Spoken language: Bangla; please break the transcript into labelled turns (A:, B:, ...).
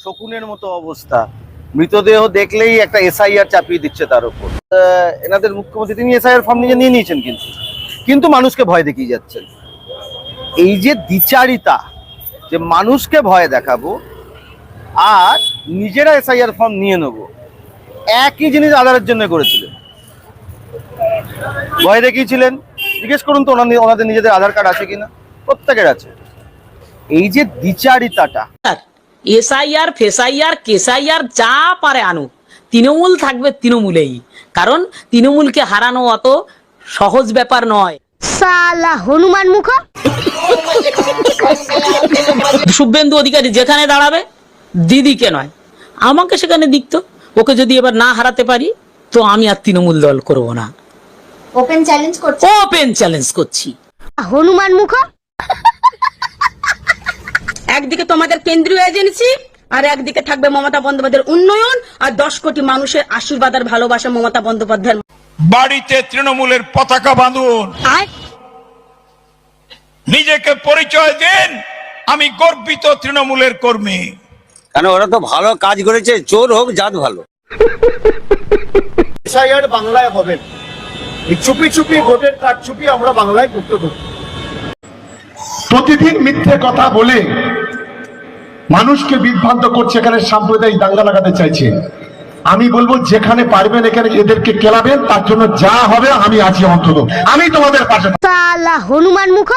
A: শকুনের মতো অবস্থা, মৃতদেহ দেখলেই একটা এসআইআর চাপিয়ে দিচ্ছে তার উপর। এনাদের মুখ্যমন্ত্রী তিনি এসআইআর ফর্ম নিয়ে নিয়েছেন, কিন্তু মানুষকে ভয় দেখিয়ে যাচ্ছেন। এই যে দ্বিচারিতা, যে মানুষকে ভয় দেখাবো আর নিজেরা এসআইআর ফর্ম নিয়ে নেবো, একই জিনিস আধারের জন্য করেছিলেন। ভয় দেখিয়েছিলেন, জিজ্ঞেস করুন তো ওনাদের নিজেদের আধার কার্ড আছে কিনা, প্রত্যেকের আছে। এই যে দ্বিচারিতাটা,
B: এসআইআর ফেসআইআর কেসআইআর যা পারে আনুক, তৃণমূল থাকবে তৃণমূলেই, কারণ তৃণমূলকে হারানো অত সহজ ব্যাপার নয়।
C: সালা হনুমান মুখ।
B: শুভেন্দু অধিকারী যেখানে দাঁড়াবে দিদিকে নয় আমাকে সেখানে দিকতো। ওকে যদি এবার না হারাতে পারি তো আমি আর তৃণমূল দল করব না।
C: ওপেন চ্যালেঞ্জ করছি,
B: ওপেন চ্যালেঞ্জ করছি।
C: হনুমান মুখ।
D: একদিকে তোমাদের কেন্দ্রীয় এজেন্সি আর একদিকে থাকবে মমতা বন্দ্যোপাধ্যায়ের উন্নয়ন আর 10 কোটি মানুষের আশীর্বাদ আর ভালোবাসা মমতা বন্দ্যোপাধ্যায়ের।
E: বাড়িতে তৃণমূলের পতাকা বাঁধুন, নিজেকে পরিচয় দিন, আমি গর্বিত তৃণমূলের কর্মী।
F: কেন ওরা তো ভালো কাজ করেছে, চোর হোক জাত ভালো।
A: এসআইআর বাংলায় হবে, এই চুপি চুপি ভোটের কার্ড চুপি আমরা বাংলায় করতে দেবো।
G: প্রতিদিন মিথ্যে কথা বলে মানুষকে বিভ্রান্ত করছে, এখানে সাম্প্রদায়িক দাঙ্গা লাগাতে চাইছে। আমি বলবো যেখানে পারবেন এখানে এদেরকে কেলাবেন, তার জন্য যা হবে আমি আছি, অন্তত আমি তোমাদের পাশে।
C: সালা হনুমান মুখ।